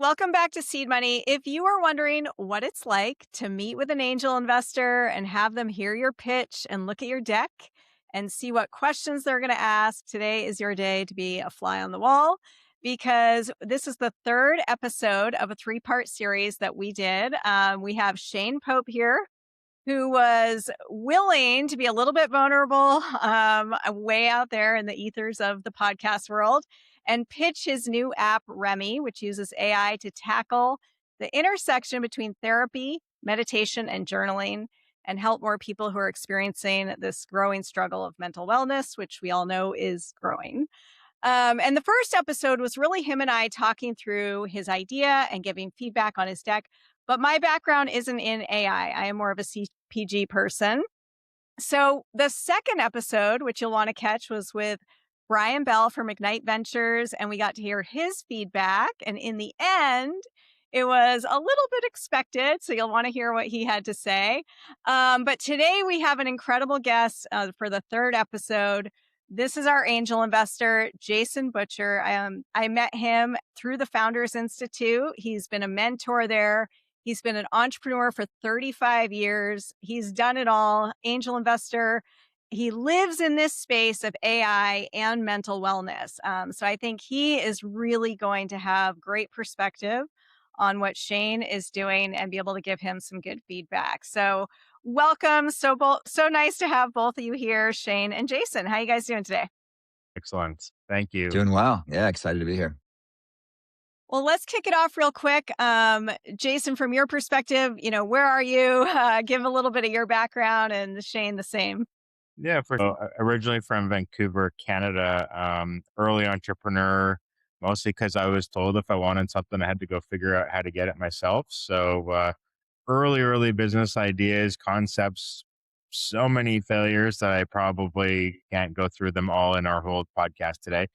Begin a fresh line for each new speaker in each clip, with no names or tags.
Welcome back to Seed Money. If you are wondering what it's like to meet with an angel investor and have them hear your pitch and look at your deck and see what questions they're going to ask, today is your day to be a fly on the wall because this is the third episode of a three-part series that we did. We have Shane Pope here, who was willing to be a little bit vulnerable, way out there in the ethers of the podcast world, and pitch his new app, Remy, which uses AI to tackle the intersection between therapy, meditation, and journaling, and help more people who are experiencing this growing struggle of mental wellness, which we all know is growing. And the first episode was really him and I talking through his idea and giving feedback on his deck. But my background isn't in AI. I am more of a CPG person. So the second episode, which you'll want to catch, was with Brian Bell from Ignite Ventures, and we got to hear his feedback. And in the end, it was a little bit expected, so you'll want to hear what he had to say. But today we have an incredible guest for the third episode. This is our angel investor, Jason Butcher. I met him through the Founders Institute. He's been a mentor there. He's been an entrepreneur for 35 years. He's done it all, angel investor. He lives in this space of AI and mental wellness. So I think he is really going to have great perspective on what Shane is doing and be able to give him some good feedback. So welcome. So nice to have both of you here, Shane and Jason. How are you guys doing today?
Excellent. Thank you.
Doing well. Yeah, excited to be here.
Well, let's kick it off real quick. Jason, from your perspective, where are you? Give a little bit of your background, and Shane the same.
Yeah, originally from Vancouver, Canada, early entrepreneur, mostly because I was told if I wanted something, I had to go figure out how to get it myself. So early business ideas, concepts, so many failures that I probably can't go through them all in our whole podcast today,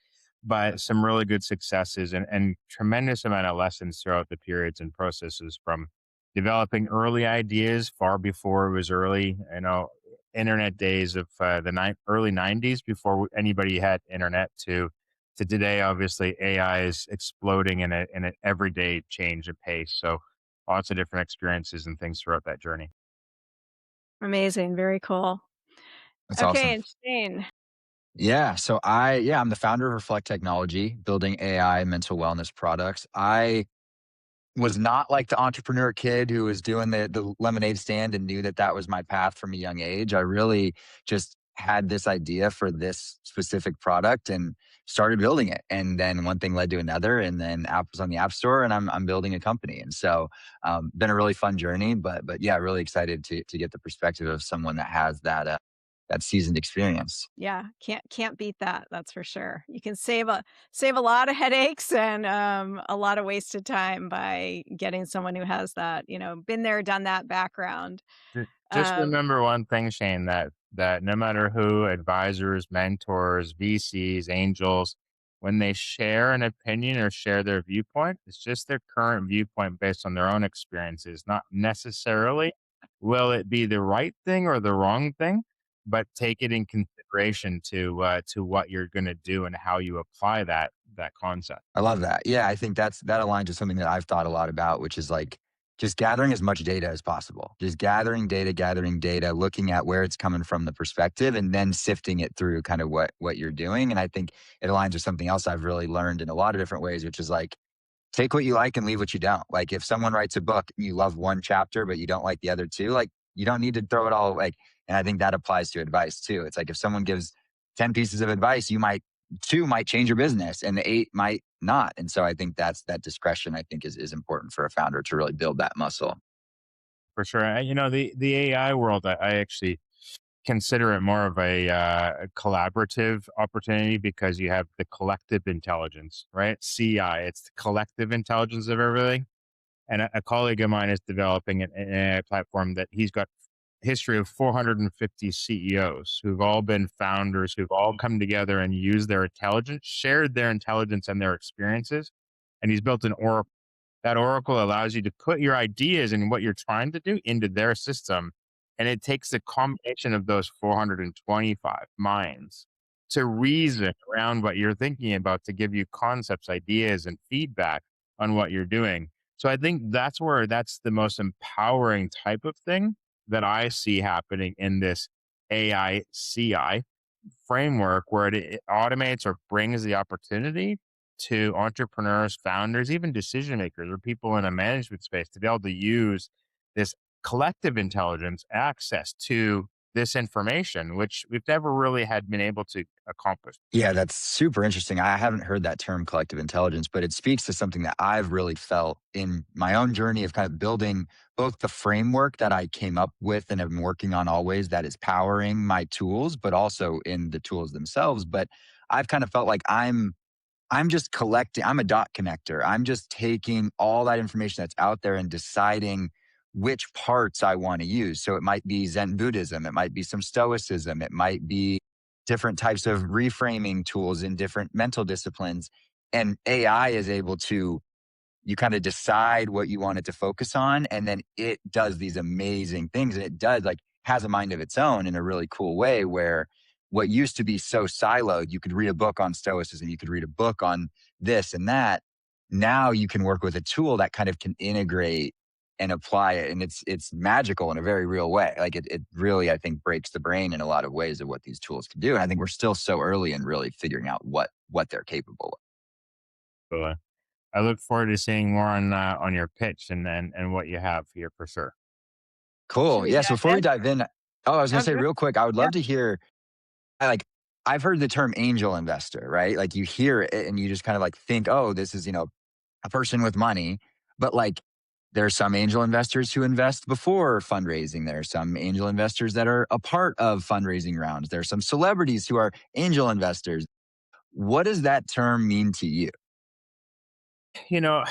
but some really good successes and tremendous amount of lessons throughout the periods and processes from developing early ideas far before it was early, internet days of early 90s before anybody had internet to today. Obviously AI is exploding in an everyday change of pace, so lots of different experiences and things throughout that journey.
Amazing. Very cool.
That's
Okay,
awesome.
and Shane.
Yeah. So I'm the founder of Reflect Technology, building AI mental wellness products. I was not like the entrepreneur kid who was doing the lemonade stand and knew that was my path from a young age. I really just had this idea for this specific product and started building it. And then one thing led to another, and then app was on the App Store, and I'm building a company. And so, been a really fun journey. But yeah, really excited to get the perspective of someone that has that seasoned experience.
Yeah, can't beat that. That's for sure. You can save a lot of headaches and a lot of wasted time by getting someone who has that, been there, done that background.
Just
Um,
remember one thing, Shane, that no matter who, advisors, mentors, VCs, angels, when they share an opinion or share their viewpoint, it's just their current viewpoint based on their own experiences, not necessarily will it be the right thing or the wrong thing, but take it in consideration to what you're going to do and how you apply that concept.
I love that. Yeah, I think that aligns with something that I've thought a lot about, which is like just gathering as much data as possible. Just gathering data, looking at where it's coming from, the perspective, and then sifting it through kind of what you're doing. And I think it aligns with something else I've really learned in a lot of different ways, which is like take what you like and leave what you don't. Like if someone writes a book and you love one chapter but you don't like the other two, like you don't need to throw it all like. And I think that applies to advice too. It's like if someone gives 10 pieces of advice, two might change your business and the eight might not. And so I think that discretion I think is important for a founder to really build that muscle.
For sure. The AI world, I actually consider it more of a collaborative opportunity because you have the collective intelligence, right? CI, it's the collective intelligence of everything. And a colleague of mine is developing an AI platform that he's got history of 450 CEOs who've all been founders, who've all come together and used their intelligence, shared their intelligence and their experiences. And he's built an oracle. That oracle allows you to put your ideas and what you're trying to do into their system. And it takes a combination of those 425 minds to reason around what you're thinking about, to give you concepts, ideas, and feedback on what you're doing. So I think that's the most empowering type of thing that I see happening in this AI CI framework, where it automates or brings the opportunity to entrepreneurs, founders, even decision makers or people in a management space to be able to use this collective intelligence access to this information, which we've never really had been able to accomplish.
Yeah, that's super interesting. I haven't heard that term collective intelligence, but it speaks to something that I've really felt in my own journey of kind of building both the framework that I came up with and have been working on always that is powering my tools, but also in the tools themselves. But I've kind of felt like I'm just collecting, I'm a dot connector. I'm just taking all that information that's out there and deciding which parts I want to use. So it might be Zen Buddhism, it might be some Stoicism, it might be different types of reframing tools in different mental disciplines. And AI is able to you kind of decide what you want it to focus on, and then it does these amazing things, and it does like has a mind of its own in a really cool way where what used to be so siloed, you could read a book on stoicism, you could read a book on this and that. Now you can work with a tool that kind of can integrate and apply it, and it's magical in a very real way. Like it really, I think, breaks the brain in a lot of ways of what these tools can do, and I think we're still so early in really figuring out what they're capable of.
So I look forward to seeing more on your pitch and what you have here for sure.
Cool.
Should we
Yeah. So
dive
before we
in?
dive in, I was
I
going to
was
say
good.
real quick, I would
Yeah.
love to hear, like, I've heard the term angel investor, right? Like you hear it and you just kind of like think, oh, this is, a person with money. But like, there are some angel investors who invest before fundraising. There are some angel investors that are a part of fundraising rounds. There are some celebrities who are angel investors. What does that term mean to you?
You know,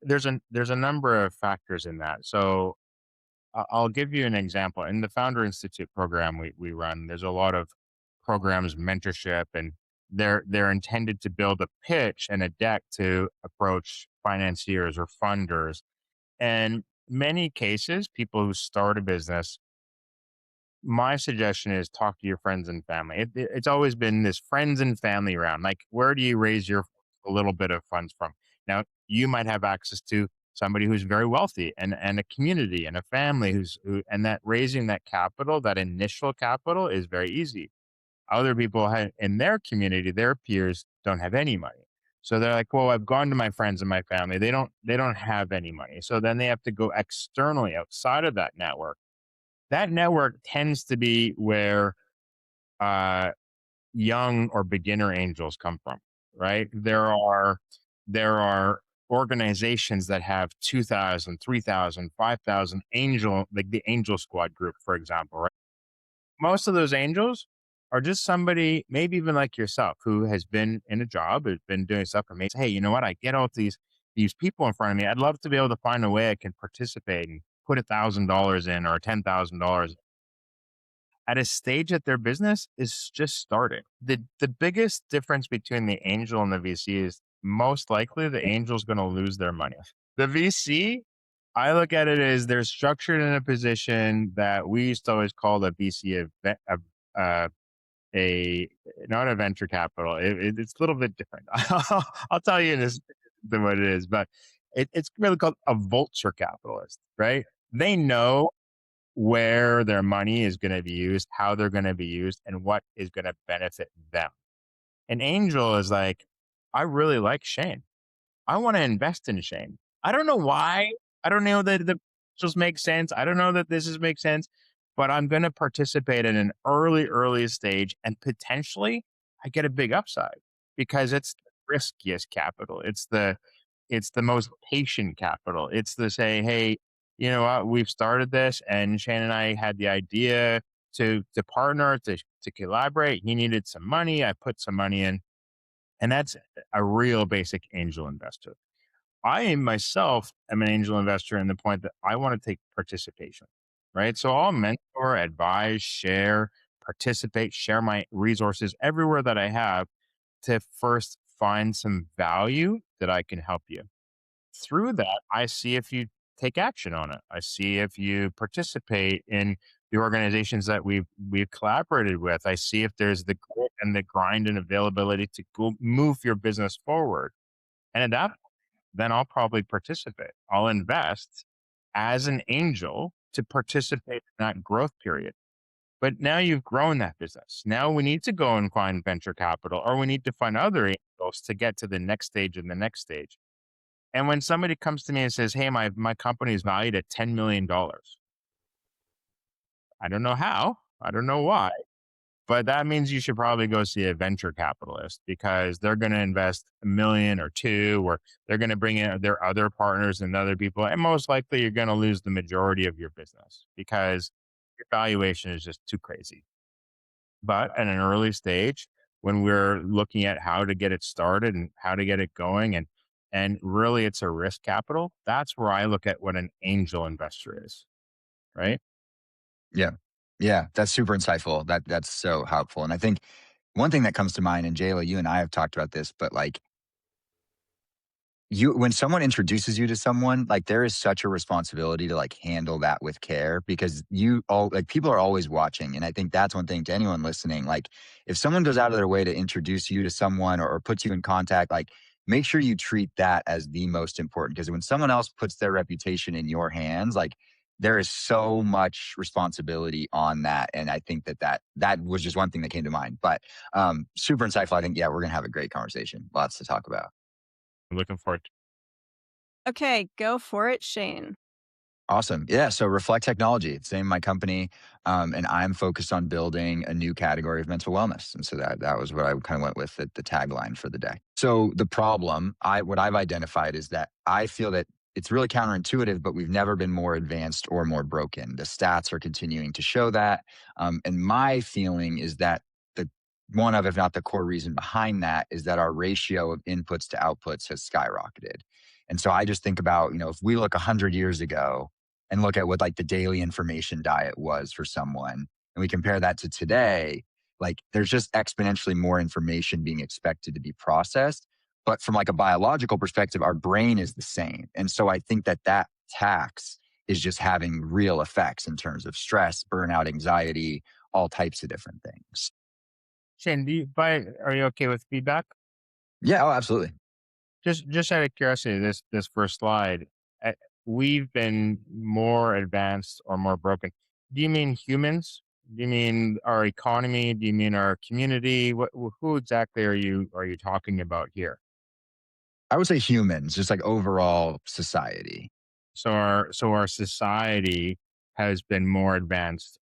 there's a number of factors in that. So I'll give you an example. In the Founder Institute program we run, there's a lot of programs, mentorship, and they're intended to build a pitch and a deck to approach financiers or funders. And many cases, people who start a business, my suggestion is talk to your friends and family. It's always been this friends and family round. Like, where do you raise your a little bit of funds from? Now, you might have access to somebody who's very wealthy and a community and a family and that raising that capital, that initial capital, is very easy. Other people in their community, their peers don't have any money. So they're like, well, I've gone to my friends and my family. They don't have any money. So then they have to go externally outside of that network. That network tends to be where uh, young or beginner angels come from, right? There are organizations that have 2,000, 3,000, 5,000 angel, like the Angel Squad group, for example, right? Most of those angels are just somebody, maybe even like yourself, who has been in a job, has been doing stuff for me. Hey, you know what? I get all these people in front of me. I'd love to be able to find a way I can participate and put $1,000 in or $10,000 at a stage that their business is just starting. The biggest difference between the angel and the VC is most likely the angel's going to lose their money. The VC, I look at it as they're structured in a position that we used to always call the VC uh, a not a venture capital. It's a little bit different. I'll tell you in this than what it is, but it's really called a vulture capitalist, right? They know where their money is going to be used, how they're going to be used, and what is going to benefit them. An angel is like, I really like Shane. I want to invest in Shane. I don't know why. I don't know that the just make sense. I don't know that this is make sense, but I'm going to participate in an early stage and potentially I get a big upside because it's the riskiest capital. It's the most patient capital. It's the say, hey, you know what, we've started this and Shane and I had the idea to partner, to collaborate. He needed some money. I put some money in. And that's a real basic angel investor. I myself am an angel investor in the point that I want to take participation, right? So I'll mentor, advise, share, participate, share my resources everywhere that I have to first find some value that I can help you. Through that, I see if you take action on it. I see if you participate in the organizations that we've collaborated with. I see if there's the grit and the grind and availability to go move your business forward. And at that then I'll probably participate. I'll invest as an angel to participate in that growth period. But now you've grown that business. Now we need to go and find venture capital, or we need to find other angels to get to the next stage and the next stage. And when somebody comes to me and says, "Hey, my company is valued at $10 million," I don't know how, I don't know why, but that means you should probably go see a venture capitalist, because they're going to invest a million or two, or they're going to bring in their other partners and other people. And most likely you're going to lose the majority of your business because your valuation is just too crazy. But at an early stage, when we're looking at how to get it started and how to get it going, and really it's a risk capital, that's where I look at what an angel investor is, right?
Yeah. Yeah. That's super insightful. That's so helpful. And I think one thing that comes to mind, and Jayla, you and I have talked about this, but like you when someone introduces you to someone, like there is such a responsibility to like handle that with care, because you all like people are always watching. And I think that's one thing to anyone listening. Like if someone goes out of their way to introduce you to someone, or puts you in contact, like make sure you treat that as the most important, because when someone else puts their reputation in your hands, like there is so much responsibility on that. And I think that was just one thing that came to mind. But super insightful. I think, yeah, we're gonna have a great conversation. Lots to talk about.
I'm looking forward to.
Okay, go for it, Shane.
Awesome. Yeah. So Reflect Technology, it's the name of my company. And I'm focused on building a new category of mental wellness. And so that was what I kind of went with the tagline for the day. So the problem, what I've identified is that I feel that it's really counterintuitive, but we've never been more advanced or more broken. The stats are continuing to show that. And my feeling is that the one of, if not the core reason behind that, is that our ratio of inputs to outputs has skyrocketed. And so I just think about, if we look 100 years ago, and look at what like the daily information diet was for someone, and we compare that to today, like there's just exponentially more information being expected to be processed. But from like a biological perspective, our brain is the same. And so I think that tax is just having real effects in terms of stress, burnout, anxiety, all types of different things.
Shane, are you okay with feedback?
Yeah, oh, absolutely.
Just out of curiosity, this first slide, uh, we've been more advanced or more broken. Do you mean humans? Do you mean our economy? Do you mean our community? Who exactly are you talking about here?
I would say humans, just like overall society.
So our society has been more advanced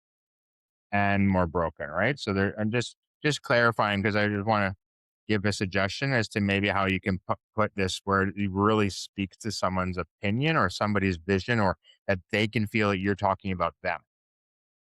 and more broken, right? So there, I'm just clarifying, because I just want to give a suggestion as to maybe how you can put this where you really speak to someone's opinion or somebody's vision, or that they can feel that you're talking about them.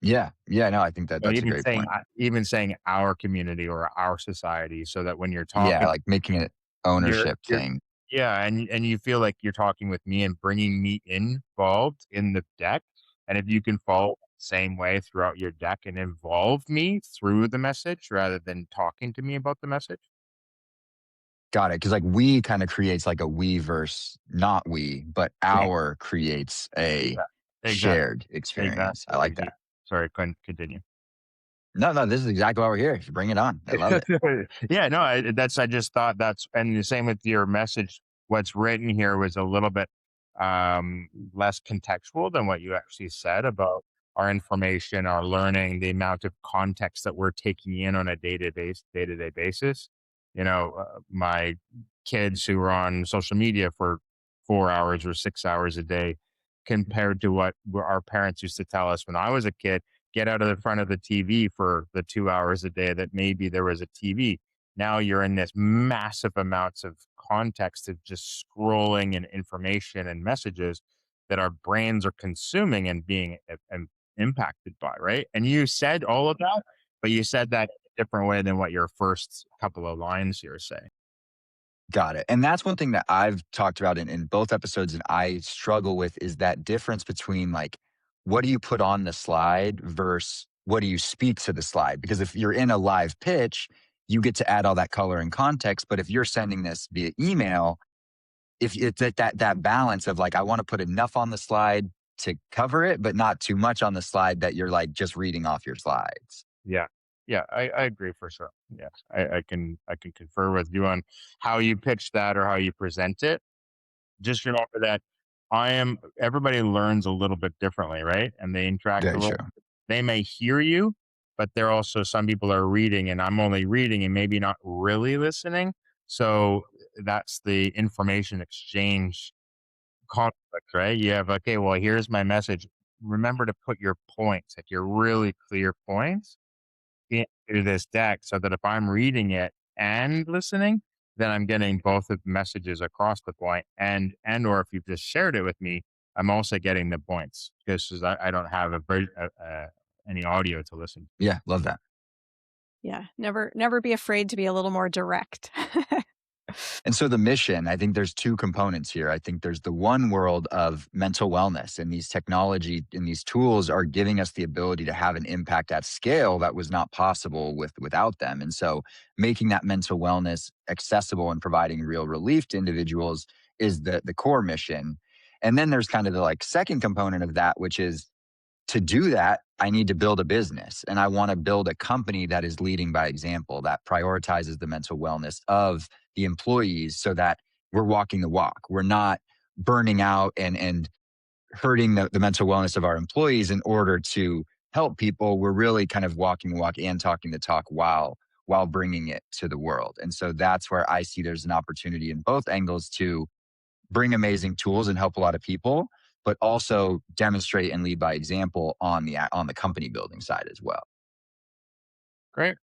Yeah. Yeah. No, I think
So
that's a great point.
even saying our community or our society, so that when you're
Yeah.
talking,
Like making it
you're
ownership
you're
thing.
yeah, and you feel like you're talking with me and bringing me involved in the deck. And if you can follow the same way throughout your deck and involve me through the message rather than talking to me about the message.
Got it. Cause like we kind of creates like a we versus not we, but
Yeah,
our creates a
exactly. Exactly.
shared experience. I
Exactly.
like that.
Sorry, couldn't continue.
No, no, this is exactly why we're here. Bring it on. I love it.
Yeah, no, I just thought that's, and the same with your message. What's written here was a little bit less contextual than what you actually said about our information, our learning, the amount of context that we're taking in on a day-to-day basis. My kids who are on social media for 4 hours or 6 hours a day, compared to what our parents used to tell us when I was a kid, get out of the front of the TV for the 2 hours a day that maybe there was a TV. Now you're in this massive amounts of context of just scrolling and information and messages that our brains are consuming and being impacted by, right? And you said all of that, but you said that in a different way than what your first couple of lines here say.
Got it. And that's one thing that I've talked about in both episodes and I struggle with is that difference between like, what do you put on the slide versus what do you speak to the slide? Because if you're in a live pitch, you get to add all that color and context. But if you're sending this via email, if it's that balance of like, I want to put enough on the slide to cover it, but not too much on the slide that you're like just reading off your slides.
Yeah. Yeah, I agree for sure. Yes. I can confer with you on how you pitch that or how you present it. just remember that everybody learns a little bit differently, right? And they interact a
Very
little,
true.
they may hear you, but they're also, some people are reading and I'm only reading and maybe not really listening. So that's the information exchange conflict, right? You have, okay, well, here's my message. Remember to put your points, like your really clear points into this deck so that if I'm reading it and listening, then I'm getting both of the messages across the point, and or if you've just shared it with me, I'm also getting the points because I don't have any audio to listen to.
Yeah, love that.
Yeah, never be afraid to be a little more direct.
And so the mission, I think there's two components here. I think there's the one world of mental wellness, and these technology and these tools are giving us the ability to have an impact at scale that was not possible without them. And so making that mental wellness accessible and providing real relief to individuals is the core mission. And then there's kind of the like second component of that, which is to do that, I need to build a business and I want to build a company that is leading by example, that prioritizes the mental wellness of the employees so that we're walking the walk. We're not burning out and hurting the mental wellness of our employees in order to help people. We're really kind of walking the walk and talking the talk while bringing it to the world. And so that's where I see there's an opportunity in both angles to bring amazing tools and help a lot of people, but also demonstrate and lead by example on the company building side as well.
Great.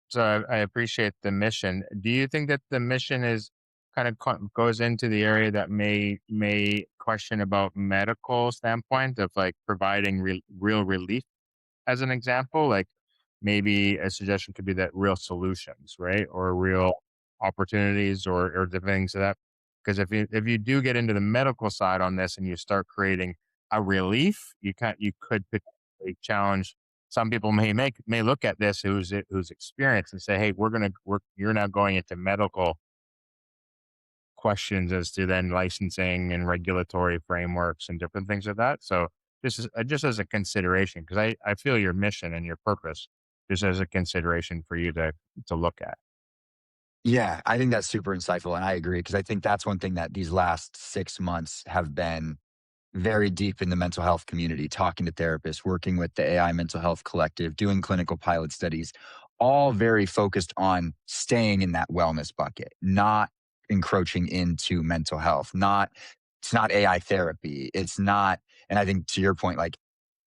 So I appreciate the mission. Do you think that the mission is kind of goes into the area that may question about medical standpoint of like providing real relief as an example? Like maybe a suggestion could be that real solutions, right, or real opportunities, or the things of that. Because if you do get into the medical side on this and you start creating a relief, you could potentially challenge. Some people may look at this who's experienced and say, "Hey, you're now going into medical questions as to then licensing and regulatory frameworks and different things like that." So this is just as a consideration because I feel your mission and your purpose just as a consideration for you to look at.
Yeah, I think that's super insightful. And I agree because I think that's one thing that these last 6 months have been very deep in the mental health community, talking to therapists, working with the AI Mental Health Collective, doing clinical pilot studies, all very focused on staying in that wellness bucket, not encroaching into mental health. It's not AI therapy. It's not, and I think to your point, like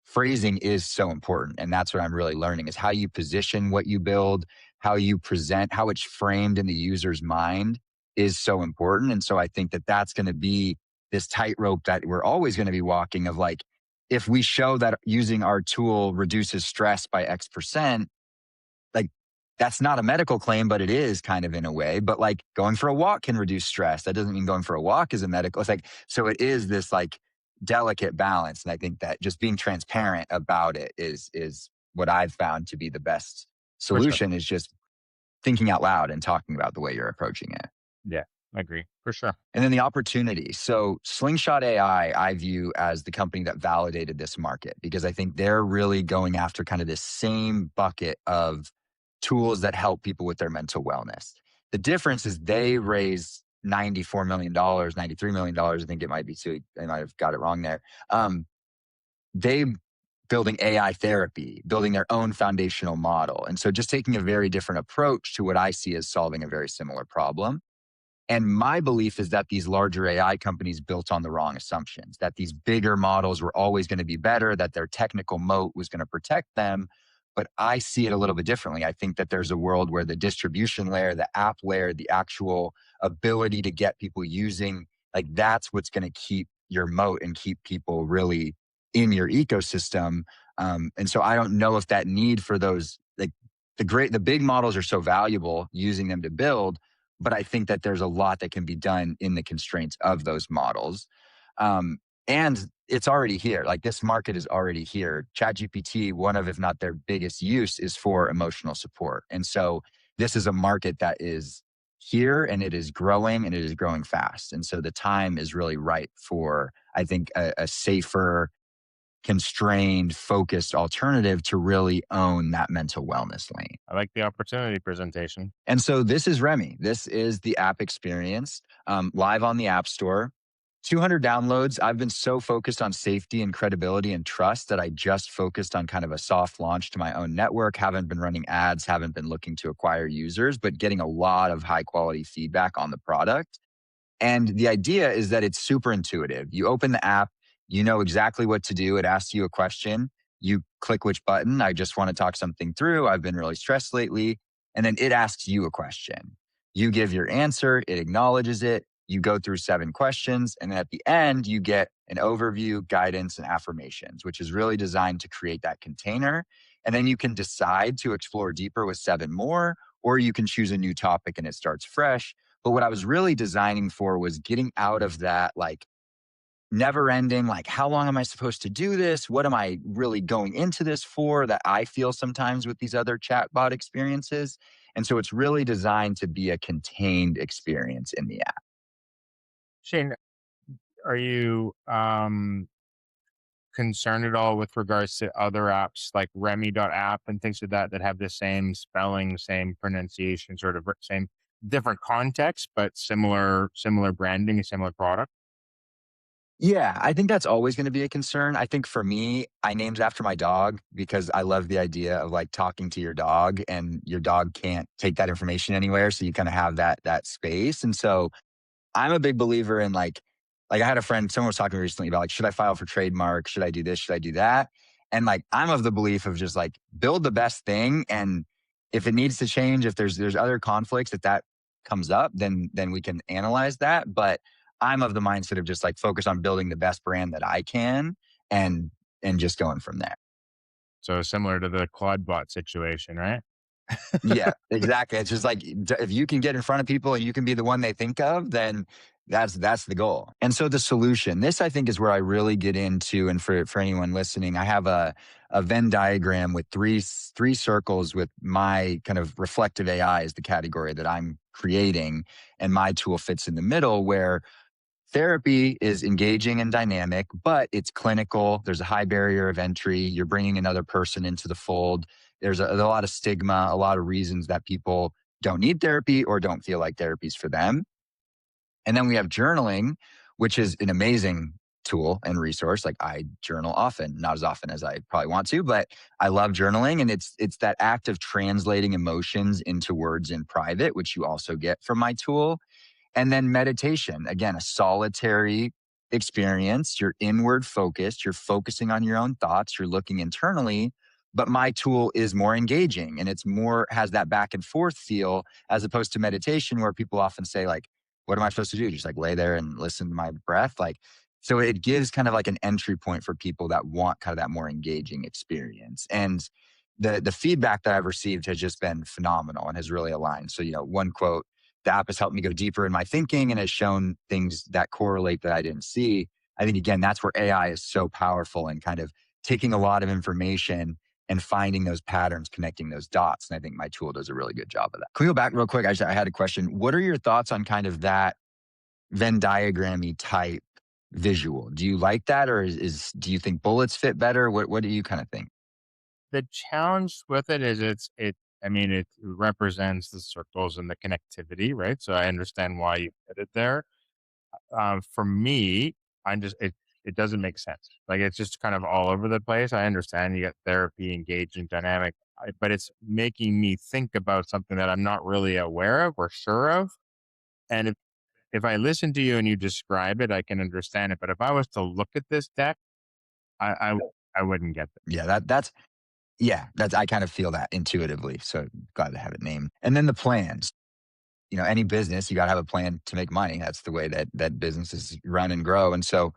phrasing is so important. And that's what I'm really learning is how you position what you build, how you present, how it's framed in the user's mind is so important. And so I think that that's going to be this tightrope that we're always going to be walking of like, if we show that using our tool reduces stress by X%, like that's not a medical claim, but it is kind of in a way. But like going for a walk can reduce stress. That doesn't mean going for a walk is a medical. It's like, so it is this like delicate balance. And I think that just being transparent about it is what I've found to be the best
For sure.
solution is just thinking out loud and talking about the way you're approaching it.
Yeah, I agree. For sure.
And then the opportunity. So Slingshot AI, I view as the company that validated this market because I think they're really going after kind of this same bucket of tools that help people with their mental wellness. The difference is they raised $94 million, $93 million. I think it might be too. I might have got it wrong there. They building AI therapy, building their own foundational model. And so just taking a very different approach to what I see as solving a very similar problem. And my belief is that these larger AI companies built on the wrong assumptions, that these bigger models were always going to be better, that their technical moat was going to protect them. But I see it a little bit differently. I think that there's a world where the distribution layer, the app layer, the actual ability to get people using, like that's what's going to keep your moat and keep people really in your ecosystem. And so I don't know if that need for those, like the big models are so valuable using them to build, but I think that there's a lot that can be done in the constraints of those models. And it's already here. Like this market is already here. ChatGPT, one of, if not their biggest use, is for emotional support. And so this is a market that is here and it is growing and it is growing fast. And so the time is really right for, I think, a safer, constrained, focused alternative to really own that mental wellness lane.
I like the opportunity presentation.
And so this is Remy. This is the app experience live on the App Store. 200 downloads. I've been so focused on safety and credibility and trust that I just focused on kind of a soft launch to my own network. Haven't been running ads, haven't been looking to acquire users, but getting a lot of high quality feedback on the product. And the idea is that it's super intuitive. You open the app, you know exactly what to do. It asks you a question. You click which button. I just want to talk something through. I've been really stressed lately. And then it asks you a question. You give your answer, it acknowledges it. You go through 7 questions. And then at the end, you get an overview, guidance, and affirmations, which is really designed to create that container. And then you can decide to explore deeper with 7 more, or you can choose a new topic and it starts fresh. But what I was really designing for was getting out of that like never ending, like, how long am I supposed to do this? What am I really going into this for that I feel sometimes with these other chatbot experiences? And so it's really designed to be a contained experience in the app.
Shane, are you concerned at all with regards to other apps like Remy.app and things like that that have the same spelling, same pronunciation, sort of same different context, but similar branding, and similar product?
Yeah, I think that's always going to be a concern. I think for me, I named it after my dog because I love the idea of like talking to your dog and your dog can't take that information anywhere. So you kind of have that space. And so I'm a big believer in like I had a friend, someone was talking to me recently about like, should I file for trademark? Should I do this? Should I do that? And like, I'm of the belief of just like build the best thing. And if it needs to change, if there's other conflicts that comes up, then we can analyze that. But I'm of the mindset of just like focus on building the best brand that I can and and just going from there.
So similar to the Quadbot situation, right?
Yeah, exactly. It's just like if you can get in front of people and you can be the one they think of, then that's the goal. And so the solution, this I think is where I really get into. And for anyone listening, I have a Venn diagram with three circles with my kind of reflective AI is the category that I'm creating, and my tool fits in the middle where therapy is engaging and dynamic, but it's clinical. There's a high barrier of entry. You're bringing another person into the fold. There's a lot of stigma, a lot of reasons that people don't need therapy or don't feel like therapy's for them. And then we have journaling, which is an amazing tool and resource. Like I journal often, not as often as I probably want to, but I love journaling. And it's that act of translating emotions into words in private, which you also get from my tool. And then meditation, again, a solitary experience. You're inward focused. You're focusing on your own thoughts. You're looking internally. But my tool is more engaging and it's more, has that back and forth feel as opposed to meditation where people often say, like, what am I supposed to do? Just like lay there and listen to my breath. Like, so it gives kind of like an entry point for people that want kind of that more engaging experience. And the feedback that I've received has just been phenomenal and has really aligned. So, one quote, the app has helped me go deeper in my thinking and has shown things that correlate that I didn't see. I think, again, that's where AI is so powerful and kind of taking a lot of information and finding those patterns, connecting those dots. And I think my tool does a really good job of that. Can we go back real quick? I had a question. What are your thoughts on kind of that Venn diagrammy type visual? Do you like that, or do you think bullets fit better? What do you kind of think?
The challenge with it is I mean, it represents the circles and the connectivity, right? So I understand why you put it there. For me, it doesn't make sense. Like it's just kind of all over the place. I understand you got therapy, engaging, dynamic, but it's making me think about something that I'm not really aware of or sure of. And if I listen to you and you describe it, I can understand it. But if I was to look at this deck, I I wouldn't get it.
Yeah, that's I kind of feel that intuitively. So glad to have it named. And then the plans. Any business, you got to have a plan to make money. That's the way that businesses run and grow. And so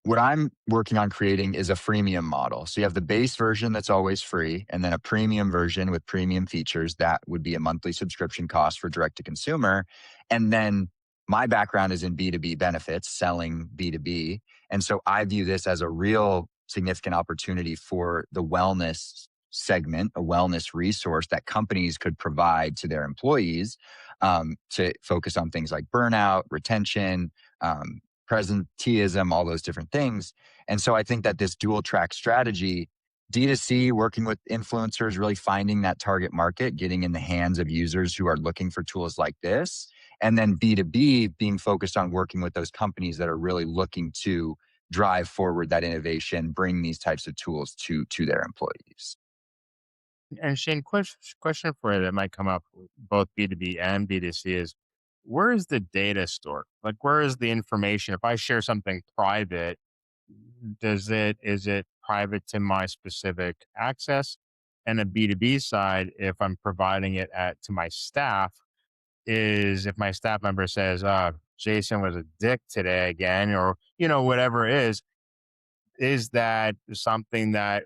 what I'm working on creating is a freemium model. So you have the base version that's always free, and then a premium version with premium features that would be a monthly subscription cost for direct to consumer. And then my background is in B2B benefits, selling B2B. And so I view this as a real significant opportunity for the wellness segment, a wellness resource that companies could provide to their employees to focus on things like burnout, retention, presenteeism, all those different things. And so I think that this dual track strategy, D2C, working with influencers, really finding that target market, getting in the hands of users who are looking for tools like this, And then B2B being focused on working with those companies that are really looking to drive forward that innovation, bring these types of tools to their employees.
And Shane, question for you that might come up both B2B and B2C is, where is the data stored? Like, where is the information? If I share something private, is it private to my specific access? And a B2B side, if I'm providing it to my staff, is if my staff member says, Jason was a dick today again, or, whatever it is that something that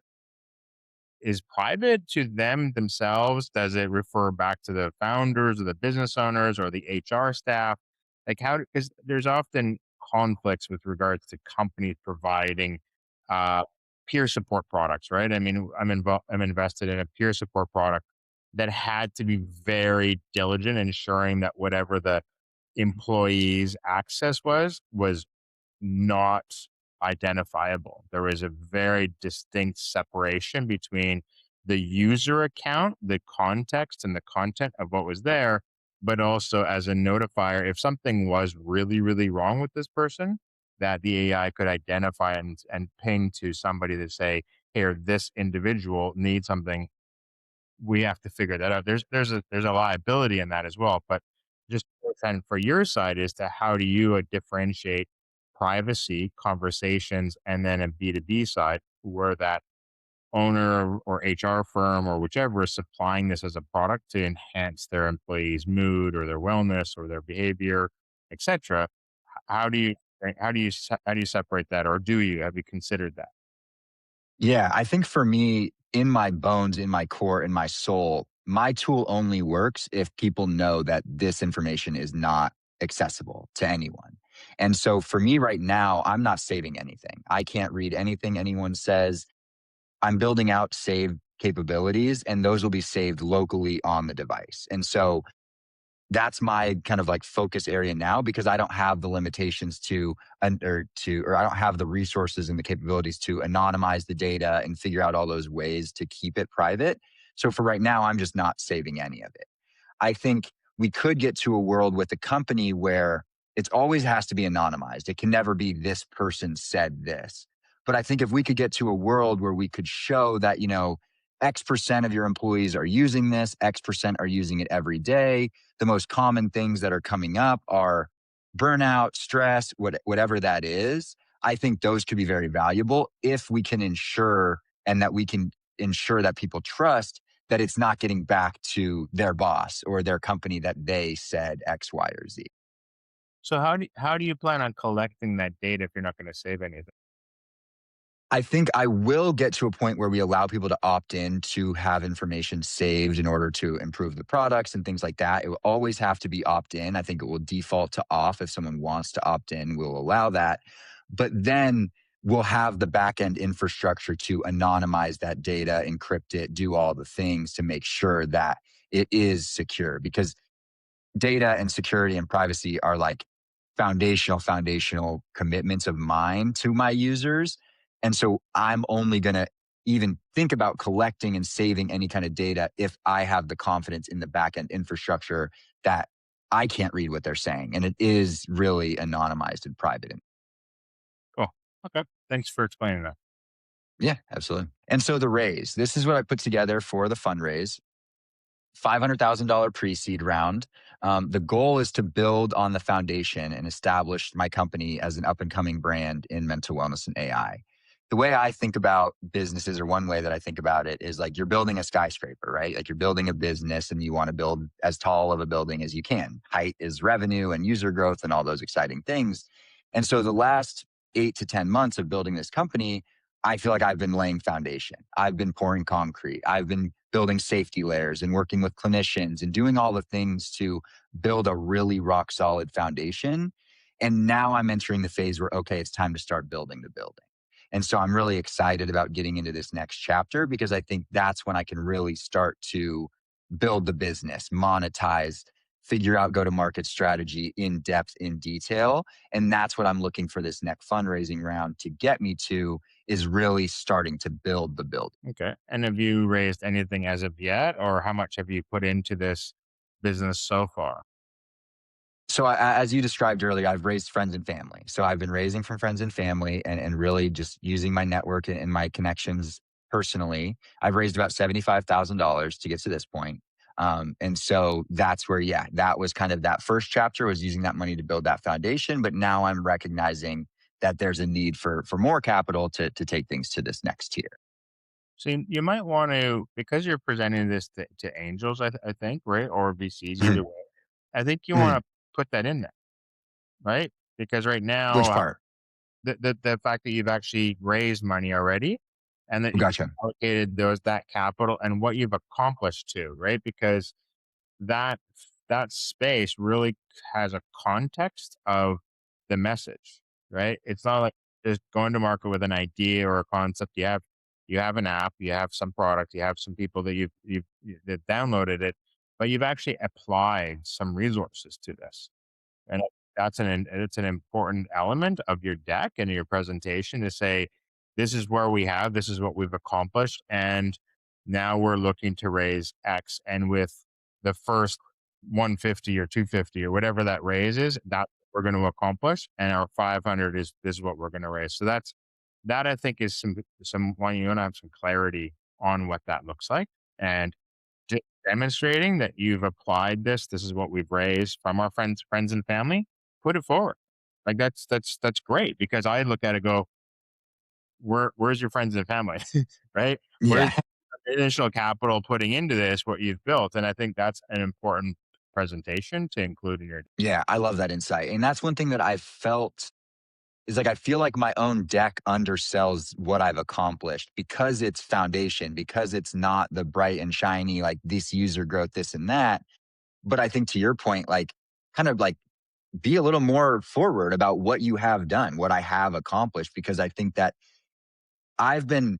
is private to them themselves? Does it refer back to the founders or the business owners or the HR staff? Like, how, because there's often conflicts with regards to companies providing uh, peer support products, right? I mean, I'm invested in a peer support product that had to be very diligent, ensuring that whatever the employee's access was not identifiable. There is a very distinct separation between the user account, the context, and the content of what was there, but also as a notifier, if something was really, really wrong with this person, that the AI could identify and ping to somebody to say, here, this individual needs something, we have to figure that out. There's a liability in that as well. But just and for your side as to how do you differentiate privacy conversations and then a B2B side where that owner or HR firm or whichever is supplying this as a product to enhance their employees' mood or their wellness or their behavior, etc. How do you how do you separate that, or do you have you considered that?
Yeah, I think for me, in my bones, in my core, in my soul, my tool only works if people know that this information is not accessible to anyone. And so for me right now, I'm not saving anything. I can't read anything anyone says. I'm building out saved capabilities, and those will be saved locally on the device. And so that's my kind of like focus area now because I don't have the limitations or I don't have the resources and the capabilities to anonymize the data and figure out all those ways to keep it private. So for right now, I'm just not saving any of it. I think we could get to a world with a company where it always has to be anonymized. It can never be this person said this. But I think if we could get to a world where we could show that, X percent of your employees are using this, X percent are using it every day. The most common things that are coming up are burnout, stress, whatever that is. I think those could be very valuable if we can ensure and that we can ensure that people trust that it's not getting back to their boss or their company that they said X, Y, or Z.
So how do you plan on collecting that data if you're not going to save anything?
I think I will get to a point where we allow people to opt in to have information saved in order to improve the products and things like that. It will always have to be opt in. I think it will default to off. If someone wants to opt in, we'll allow that. But then we'll have the back end infrastructure to anonymize that data, encrypt it, do all the things to make sure that it is secure because data and security and privacy are like foundational commitments of mine to my users. And so I'm only going to even think about collecting and saving any kind of data if I have the confidence in the backend infrastructure that I can't read what they're saying. And it is really anonymized and private.
Cool. Okay. Thanks for explaining that.
Yeah, absolutely. And so the raise, this is what I put together for the fundraise. $500,000 pre-seed round. The goal is to build on the foundation and establish my company as an up and coming brand in mental wellness and AI. The way I think about businesses, or one way that I think about it, is like you're building a skyscraper, right? Like you're building a business and you want to build as tall of a building as you can. Height is revenue and user growth and all those exciting things. And so the last 8 to 10 months of building this company, I feel like I've been laying foundation. I've been pouring concrete. I've been building safety layers and working with clinicians and doing all the things to build a really rock solid foundation. And now I'm entering the phase where, okay, it's time to start building the building. And so I'm really excited about getting into this next chapter because I think that's when I can really start to build the business, monetize, figure out go to market strategy in depth, in detail. And that's what I'm looking for this next fundraising round to get me to is really starting to build the building.
Okay. And have you raised anything as of yet, or how much have you put into this business so far?
So as you described earlier, I've raised friends and family. So I've been raising from friends and family and really just using my network and my connections personally. I've raised about $75,000 to get to this point. And so that's where, yeah, that was kind of that first chapter was using that money to build that foundation. But now I'm recognizing that there's a need for more capital to take things to this next tier.
So you might want to, because you're presenting this to angels, I think, right? Or VCs, either way. I think you want to put that in there, right? Because right now,
Which part?
the fact that you've actually raised money already and that you've
Gotcha.
allocated that capital and what you've accomplished too, right? Because that that space really has a context of the message, right? It's not like just going to market with an idea or a concept. You have an app, you have some product, you have some people that that downloaded it, but you've actually applied some resources to this. And it's an important element of your deck and your presentation to say, this is what we've accomplished, and now we're looking to raise X. And with the first 150 or 250 or whatever that raise is, that we're going to accomplish, and our 500 is this is what we're going to raise. So that I think is some one you want to have some clarity on what that looks like, and just demonstrating that you've applied this. This is what we've raised from our friends and family. Put it forward. Like that's great because I look at it, go, where's your friends and family, right? Where's
Yeah.
the initial capital putting into this what you've built? And I think that's an important presentation to include in your.
Yeah. I love that insight. And that's one thing that I've felt is like I feel like my own deck undersells what I've accomplished because it's foundation, because it's not the bright and shiny, like this user growth, this and that. But I think to your point, like kind of like be a little more forward about what you have done, what I have accomplished, because I think that I've been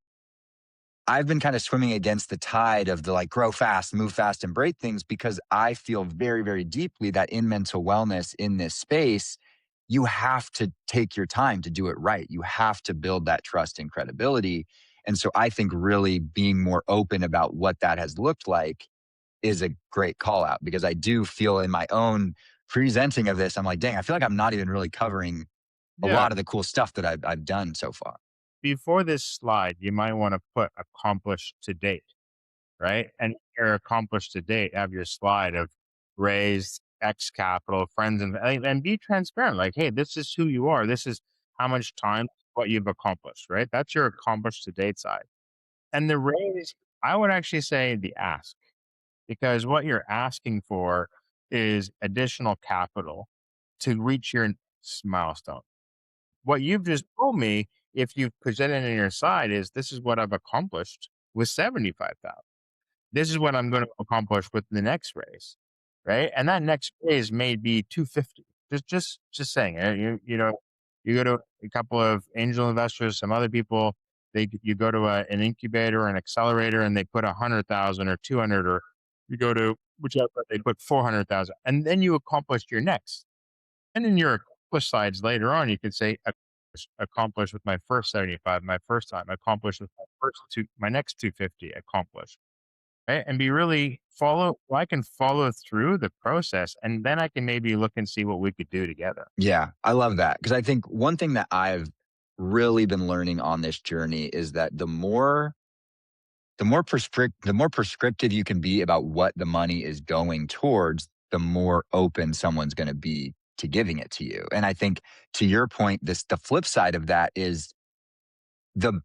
I've been kind of swimming against the tide of the like grow fast, move fast, and break things because I feel very, very deeply that in mental wellness in this space, you have to take your time to do it right. You have to build that trust and credibility. And so I think really being more open about what that has looked like is a great call out because I do feel in my own presenting of this, I'm like, dang, I feel like I'm not even really covering a
Yeah.
lot of the cool stuff that I've done so far.
Before this slide, you might want to put accomplished to date, right? And your accomplished to date, have your slide of raised X capital, friends, and be transparent. Like, hey, this is who you are. This is how much time, what you've accomplished, right? That's your accomplished to date side. And the raise, I would actually say the ask, because what you're asking for is additional capital to reach your next milestone. What you've just told me, if you've presented in your side, is this is what I've accomplished with 75,000. This is what I'm going to accomplish with the next raise, right? And that next raise may be 250. Just saying. You go to a couple of angel investors, some other people. You go to an incubator or an accelerator, and they put 100,000 or 200, or you go to whichever they put 400,000, and then you accomplished your next. And in your accomplished slides later on, you could say accomplished with my first 75, my first time accomplished with my next 250 accomplished. Right? And be really well, I can follow through the process and then I can maybe look and see what we could do together.
Yeah, I love that because I think one thing that I've really been learning on this journey is that the more prescriptive you can be about what the money is going towards, the more open someone's going to be to giving it to you. And I think to your point, the flip side of that is the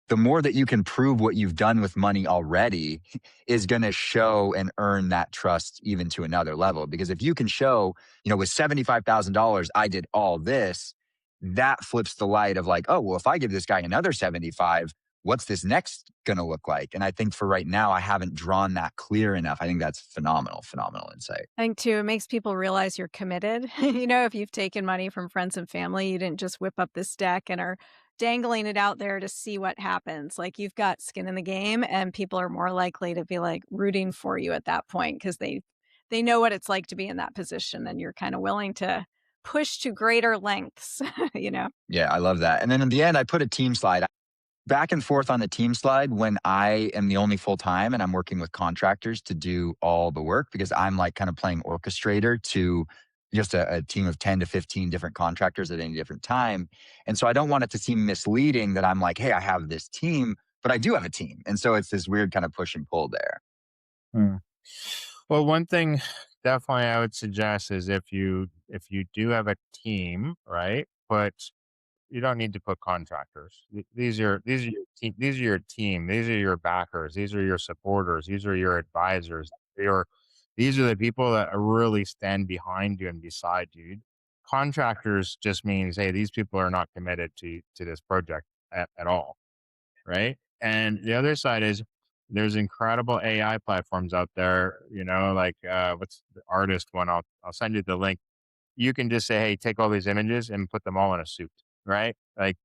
the more that you can prove what you've done with money already is going to show and earn that trust even to another level. Because if you can show, with $75,000, I did all this, that flips the light of like, oh, well, if I give this guy another 75, what's this next going to look like? And I think for right now, I haven't drawn that clear enough. I think that's phenomenal, phenomenal insight.
I think too, it makes people realize you're committed. If you've taken money from friends and family, you didn't just whip up this deck and are dangling it out there to see what happens. Like you've got skin in the game and people are more likely to be like rooting for you at that point because they know what it's like to be in that position and you're kind of willing to push to greater lengths, you know.
Yeah, I love that. And then in the end, I put a team slide back and forth on the team slide when I am the only full time and I'm working with contractors to do all the work because I'm like kind of playing orchestrator to just a team of 10 to 15 different contractors at any different time. And so I don't want it to seem misleading that I'm like, hey, I have this team, but I do have a team. And so it's this weird kind of push and pull there.
Hmm. Well, one thing definitely I would suggest is if you do have a team, right? But you don't need to put contractors. These are your team. These are your team. These are your backers. These are your supporters. These are your advisors. Your these are the people that really stand behind you and beside you. Contractors just means, hey, these people are not committed to this project at all, right? And the other side is there's incredible AI platforms out there. You know, like what's the artist one? I'll send you the link. You can just say, hey, take all these images and put them all in a suit, right? Like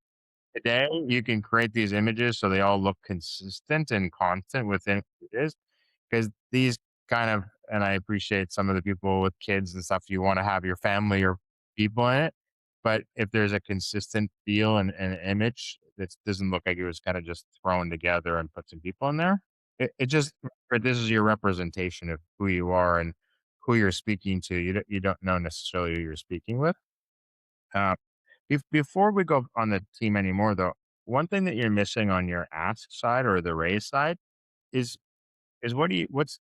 today, you can create these images so they all look consistent and constant within images because these kind of, and I appreciate some of the people with kids and stuff, you want to have your family or people in it. But if there's a consistent feel and image that doesn't look like it was kind of just thrown together and put some people in there, it just, but this is your representation of who you are and who you're speaking to. You don't know necessarily who you're speaking with. Uh, before we go on the team anymore, though, one thing that you're missing on your ask side or the raise side is what do you what's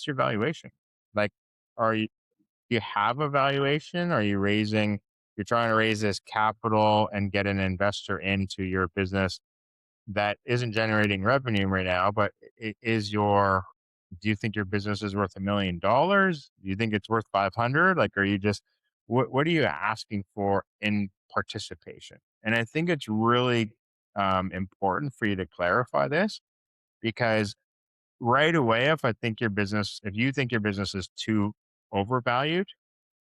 your valuation? Like, are you do you have a valuation? Are you raising? You're trying to raise this capital and get an investor into your business that isn't generating revenue right now, but is your do you think your business is worth $1 million? Do you think it's worth 500? Like, are you just what are you asking for in participation? And I think it's really important for you to clarify this because right away, if you think your business is too overvalued,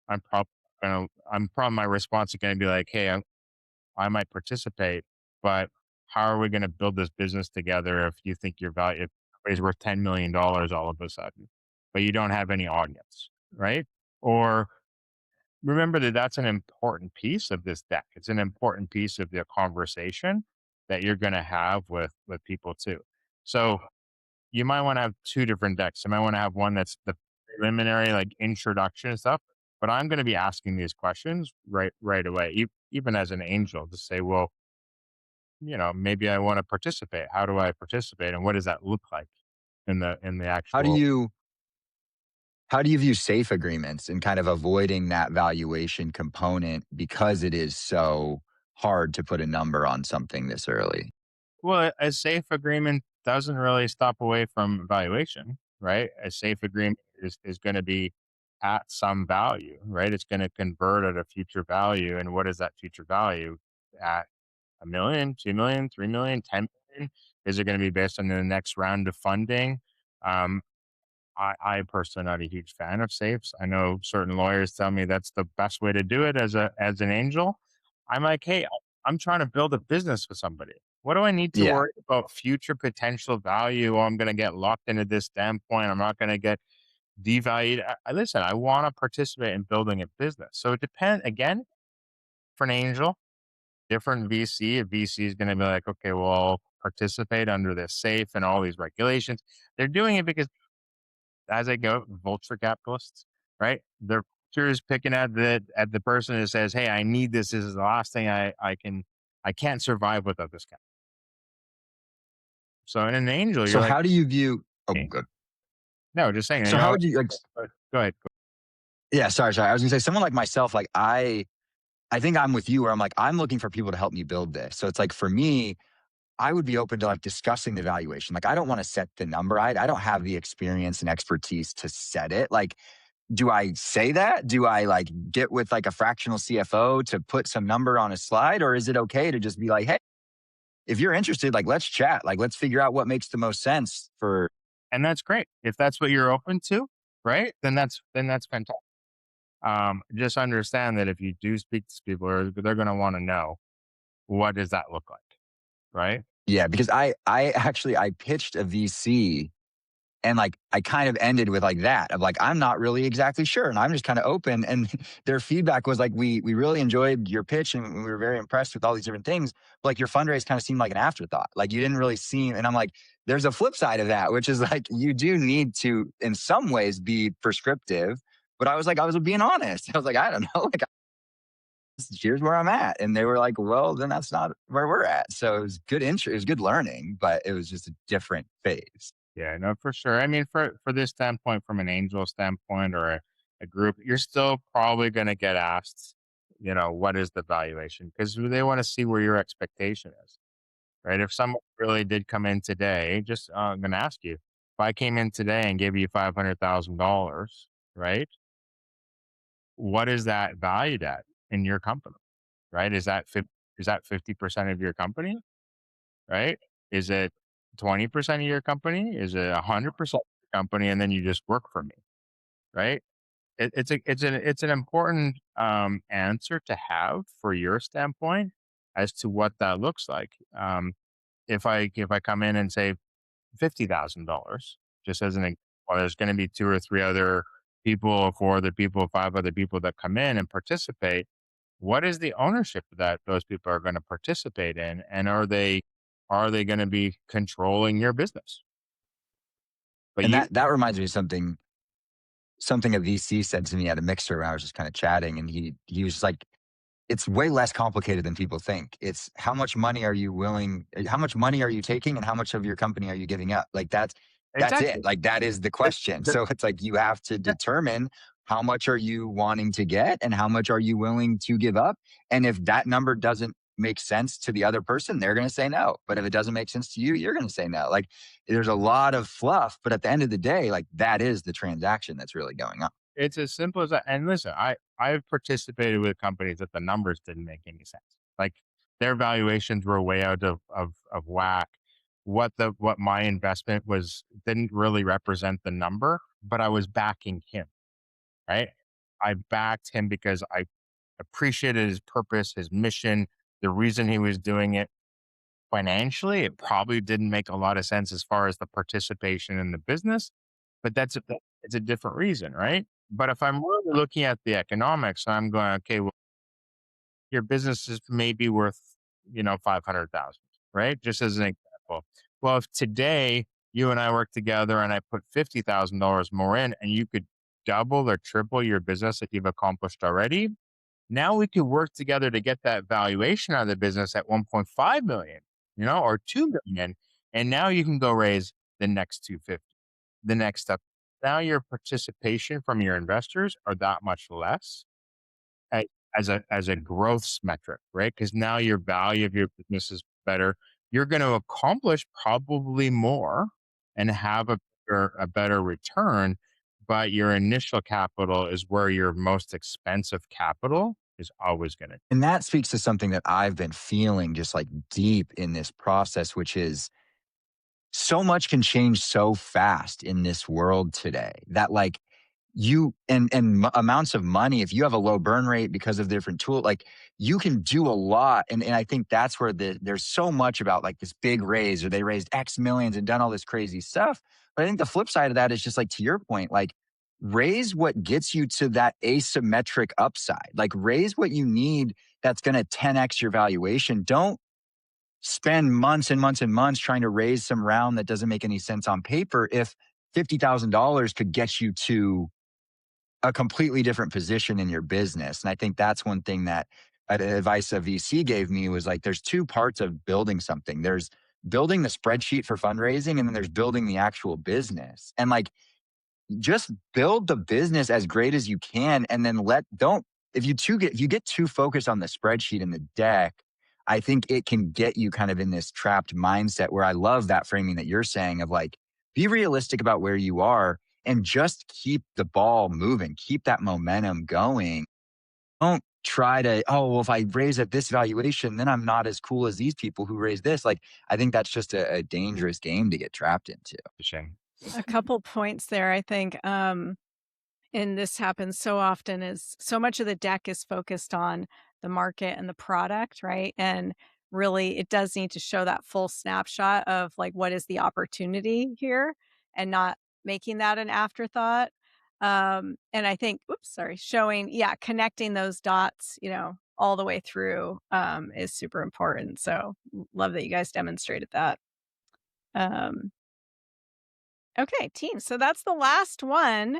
I'm probably my response is going to be like, hey, I might participate, but how are we going to build this business together if you think your value is worth $10 million all of a sudden, but you don't have any audience, right? Or remember that that's an important piece of this deck. It's an important piece of the conversation that you're going to have with people too. So you might want to have two different decks. You might want to have one that's the preliminary, like introduction and stuff. But I'm going to be asking these questions right away, even as an angel, to say, well, maybe I want to participate. How do I participate, and what does that look like in the
How do
actual?
you how do you view safe agreements and kind of avoiding that valuation component because it is so hard to put a number on something this early?
Well, a safe agreement doesn't really stop away from valuation, right? A safe agreement is going to be at some value, right? It's going to convert at a future value, and what is that future value at? 1 million, 2 million, 3 million, 10 million? Is it going to be based on the next round of funding? Um, I personally not a huge fan of safes. I know certain lawyers tell me that's the best way to do it as an angel. I'm like, hey, I'm trying to build a business with somebody. What do I need to
Yeah.
worry about future potential value? Oh, I'm going to get locked into this standpoint. I'm not going to get devalued. Listen, I want to participate in building a business. So it depends again for an angel, different VC. A VC is going to be like, okay, well, I'll participate under this safe and all these regulations. They're doing it because as they go, vulture capitalists, right? They're vultures picking at the person who says, "Hey, I need this. This is the last thing I can't survive without this guy." So in an angel,
So
you're like,
how do you view oh,
"Hey."
good.
No, just saying.
So how would you like
Go ahead.
yeah, sorry. I was gonna say someone like myself, like I think I'm with you where I'm like, I'm looking for people to help me build this. So it's like for me, I would be open to like discussing the valuation. Like I don't want to set the number. I don't have the experience and expertise to set it. Like, do I say that? Do I like get with like a fractional CFO to put some number on a slide? Or is it okay to just be like, hey, if you're interested, like let's chat. Like let's figure out what makes the most sense for
And that's great if that's what you're open to, right? Then that's fantastic. Just understand that if you do speak to people, they're going to want to know what does that look like, right?
yeah, because I actually I pitched a VC. And like, I kind of ended with like that of like, I'm not really exactly sure. And I'm just kind of open. And their feedback was like, we really enjoyed your pitch and we were very impressed with all these different things. But like your fundraise kind of seemed like an afterthought. Like you didn't really seem, and I'm like, there's a flip side of that, which is like, you do need to, in some ways, be prescriptive But I was like, I was being honest. I was like, I don't know. Like, here's where I'm at. And they were like, well, then that's not where we're at. So it was good intro. It was good learning, but it was just a different phase.
Yeah, no, for sure. I mean, for this standpoint, from an angel standpoint or a group, you're still probably going to get asked, what is the valuation? Because they want to see where your expectation is, right? If someone really did come in today, just I'm going to ask you, if I came in today and gave you $500,000, right? What is that valued at in your company, right? Is that 50% of your company, right? Is it 20% of your company? Is it 100% of your company? And then you just work for me, right? It's an important answer to have for your standpoint as to what that looks like. If I come in and say $50,000, just as an example, there's going to be two or three other people, or four other people, five other people that come in and participate. What is the ownership that those people are going to participate in, and are they going to be controlling your business? But
And
you,
that reminds me of something a VC said to me at a mixer when I was just kind of chatting, and he was like, it's way less complicated than people think. It's how much money are you taking and how much of your company are you giving up? Like that's it.
exactly.
Like that is the
That-
question.
that-
So it's like you have to determine how much are you wanting to get and how much are you willing to give up? And if that number doesn't make sense to the other person, they're going to say no. But if it doesn't make sense to you, you're going to say no. Like there's a lot of fluff, but at the end of the day, like that is the transaction that's really going on.
It's as simple as that. And listen, I've participated with companies that the numbers didn't make any sense. Like their valuations were way out of whack. What my investment was didn't really represent the number, but I was backing him, right? I backed him because I appreciated his purpose, his mission, the reason he was doing it. Financially, it probably didn't make a lot of sense as far as the participation in the business, but it's a different reason, right? But if I'm really looking at the economics, I'm going, okay, well, your business is maybe worth, 500,000, right? Just as an example. Well, if today you and I work together and I put $50,000 more in and you could double or triple your business that you've accomplished already, now we could work together to get that valuation out of the business at 1.5 million, or 2 million. And now you can go raise the next 250, the next step. Now your participation from your investors are that much less a- as a growth metric, right? Because now your value of your business is better. You're going to accomplish probably more and have a better return, but your initial capital is where your most expensive capital is always going to.
And that speaks to something that I've been feeling just like deep in this process, which is so much can change so fast in this world today that like you and amounts of money, if you have a low burn rate because of different tool, like you can do a lot. And I think that's where there's so much about like this big raise or they raised X millions and done all this crazy stuff. But I think the flip side of that is just like to your point, like raise what gets you to that asymmetric upside. Like raise what you need that's going to 10x your valuation. Don't spend months and months and months trying to raise some round that doesn't make any sense on paper if $50,000 could get you to a completely different position in your business. And I think that's one thing that advice a VC gave me was like, there's two parts of building something. There's building the spreadsheet for fundraising, and then there's building the actual business. And like, just build the business as great as you can and then don't if you get too focused on the spreadsheet and the deck, I think it can get you kind of in this trapped mindset where I love that framing that you're saying of like be realistic about where you are and just keep the ball moving, keep that momentum going. Don't try to, oh, well, if I raise at this valuation, then I'm not as cool as these people who raise this. Like I think that's just a dangerous game to get trapped into.
A couple points there, I think, and this happens so often is so much of the deck is focused on the market and the product, right? And really it does need to show that full snapshot of like what is the opportunity here and not making that an afterthought. And I think, oops, sorry, showing, yeah, connecting those dots, all the way through is super important. So love that you guys demonstrated that. Um, okay, team. So that's the last one.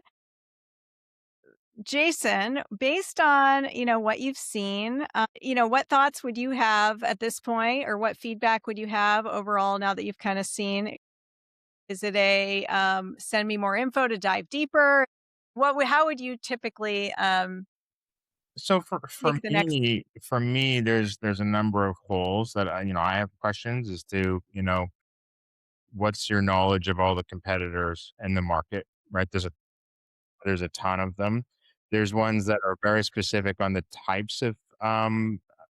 Jason, based on, what you've seen, what thoughts would you have at this point, or what feedback would you have overall now that you've kind of seen? Is it a send me more info to dive deeper? How would you typically
So for
take the next?
me, there's a number of holes that I have questions as to what's your knowledge of all the competitors in the market, right? There's a ton of them. There's ones that are very specific on the types of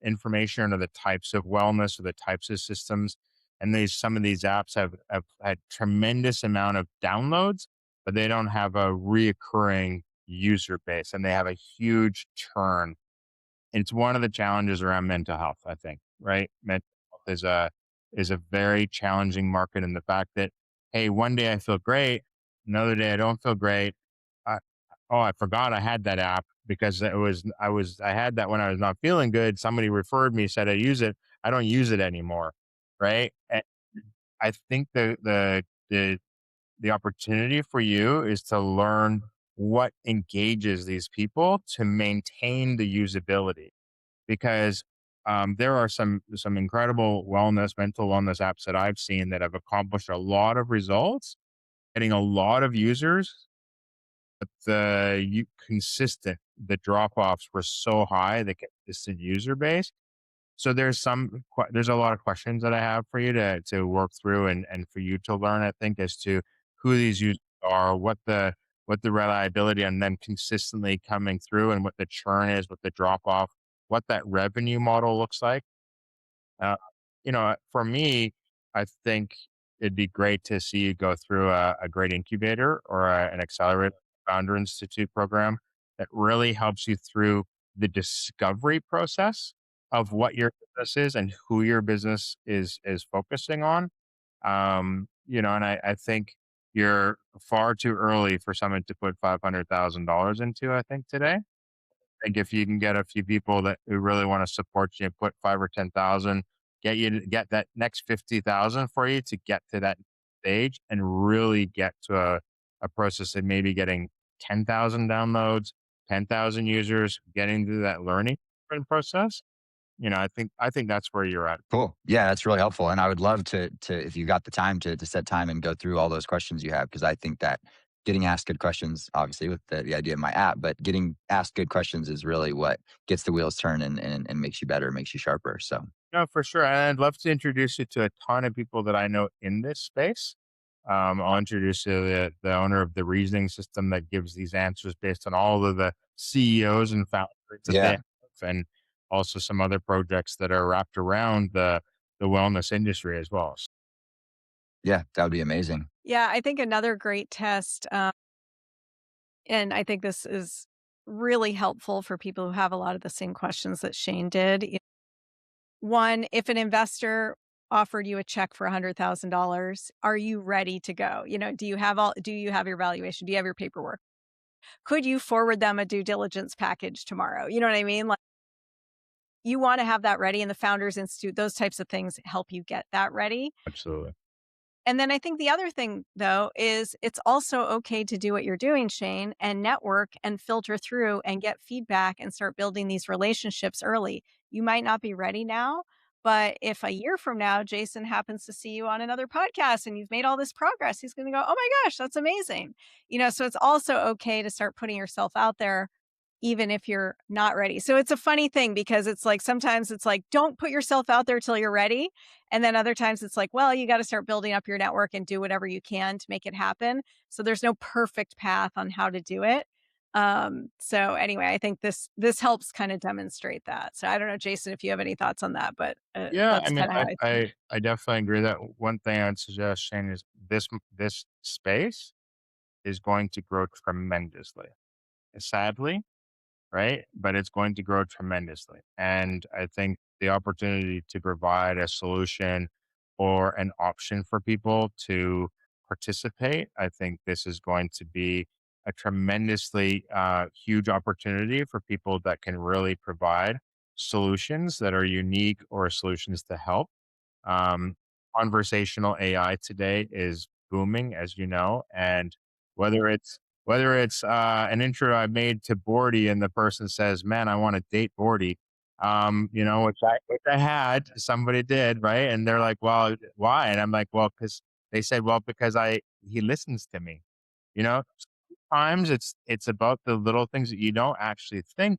information or the types of wellness or the types of systems. And some of these apps have had tremendous amount of downloads, but they don't have a reoccurring user base and they have a huge churn. It's one of the challenges around mental health, I think, right? Mental health is a very challenging market in the fact that, hey, one day I feel great, another day I don't feel great. I, oh, I forgot I had that app because I had that when I was not feeling good. Somebody referred me, said I use it. I don't use it anymore, right? And I think the opportunity for you is to learn what engages these people to maintain the usability because there are some incredible mental wellness apps that I've seen that have accomplished a lot of results, getting a lot of users, but the drop offs were so high, the consistent user base. So there's a lot of questions that I have for you to work through and for you to learn. I think as to who these users are, what the reliability and then consistently coming through, and what the churn is, what the drop off, what that revenue model looks like. Uh, for me, I think it'd be great to see you go through a great incubator or an accelerator founder institute program that really helps you through the discovery process of what your business is and who your business is focusing on. And I think you're far too early for someone to put $500,000 into, I think, today. Think if you can get a few people that who really want to support you and put 5 or 10,000, get that next 50,000 for you to get to that stage and really get to a process of maybe getting 10,000 downloads, 10,000 users, getting through that learning process. I think that's where you're at.
Cool. Yeah, that's really helpful. And I would love to if you got the time to set time and go through all those questions you have, because I think that getting asked good questions, obviously with the idea of my app, but getting asked good questions is really what gets the wheels turning and makes you better, makes you sharper. So
No, for sure. And I'd love to introduce you to a ton of people that I know in this space. I'll introduce you to the owner of the reasoning system that gives these answers based on all of the CEOs and founders that they
yeah,
have, and also some other projects that are wrapped around the wellness industry as well.
yeah, that would be amazing.
Yeah, I think another great test, and I think this is really helpful for people who have a lot of the same questions that Shane did. One, if an investor offered you a check for $100,000, are you ready to go? Do you have your valuation? Do you have your paperwork? Could you forward them a due diligence package tomorrow? You know what I mean? Like, you want to have that ready, and the Founders Institute, those types of things help you get that ready.
Absolutely.
And then I think the other thing, though, is it's also okay to do what you're doing, Shane, and network and filter through and get feedback and start building these relationships early. You might not be ready now, but if a year from now, Jason happens to see you on another podcast and you've made all this progress, he's going to go, oh my gosh, that's amazing. So it's also okay to start putting yourself out there even if you're not ready. So it's a funny thing because it's like sometimes it's like, don't put yourself out there till you're ready. And then other times it's like, well, you got to start building up your network and do whatever you can to make it happen. So there's no perfect path on how to do it. So anyway, I think this helps kind of demonstrate that. So I don't know, Jason, if you have any thoughts on that, but
Yeah, I
that's
mean,
kind of how
I
I see it.
I, I definitely agree that one thing I would suggest, Shane, is this space is going to grow tremendously. Sadly, right? But it's going to grow tremendously. And I think the opportunity to provide a solution or an option for people to participate, I think this is going to be a tremendously huge opportunity for people that can really provide solutions that are unique or solutions to help. Um, Conversational AI today is booming, as you know, and whether it's whether it's an intro I made to Bordy and the person says, "Man, I want to date Bordy," which I had, somebody did, right? And they're like, "Well, why?" And I'm like, "Well, because they said, well, because I he listens to me." You know, sometimes it's about the little things that you don't actually think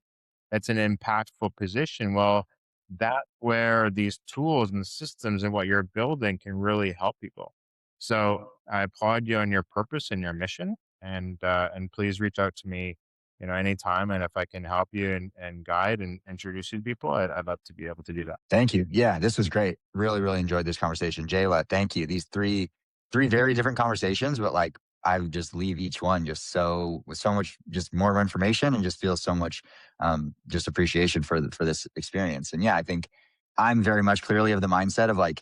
that's an impactful position. Well, that's where these tools and systems and what you're building can really help people. So I applaud you on your purpose and your mission, and please reach out to me, anytime. And if I can help you and guide and introduce you to people, I'd love to be able to do that.
Thank you. Yeah, this was great. Really, really enjoyed this conversation. Jayla, thank you. These three very different conversations, but like I would just leave each one just so with so much just more information and just feel so much just appreciation for this experience. And yeah, I think I'm very much clearly of the mindset of like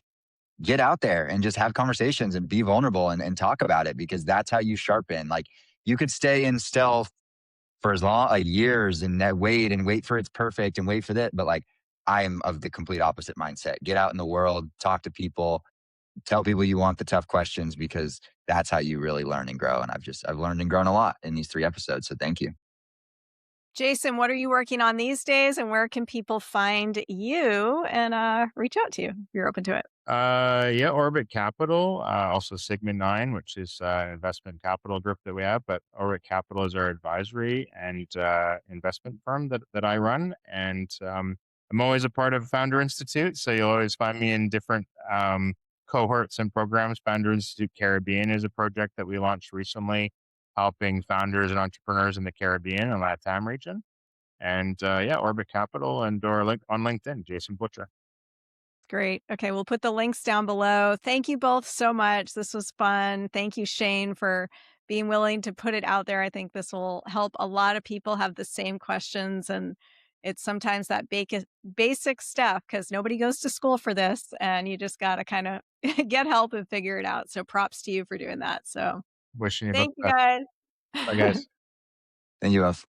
get out there and just have conversations and be vulnerable and talk about it because that's how you sharpen. Like you could stay in stealth for as long like years and wait for it's perfect and wait for that. But like I am of the complete opposite mindset. Get out in the world, talk to people, tell people you want the tough questions because that's how you really learn and grow. And I've learned and grown a lot in these 3 episodes. So thank you.
Jason, what are you working on these days, and where can people find you and reach out to you if you're open to it?
Yeah, Orbit Capital, also Sigma 9, which is an investment capital group that we have. But Orbit Capital is our advisory and investment firm that I run. And I'm always a part of Founder Institute. So you'll always find me in different cohorts and programs. Founder Institute Caribbean is a project that we launched recently, helping founders and entrepreneurs in the Caribbean and LATAM region. And yeah, Orbit Capital or link on LinkedIn, Jason Butcher.
Great. Okay, we'll put the links down below. Thank you both so much. This was fun. Thank you, Shane, for being willing to put it out there. I think this will help a lot of people have the same questions. And it's sometimes that basic stuff because nobody goes to school for this. And you just got to kind of get help and figure it out. So props to you for doing that. So
Wishing you both
thank you
the best. Bye,
guys.
guys.
Thank you both.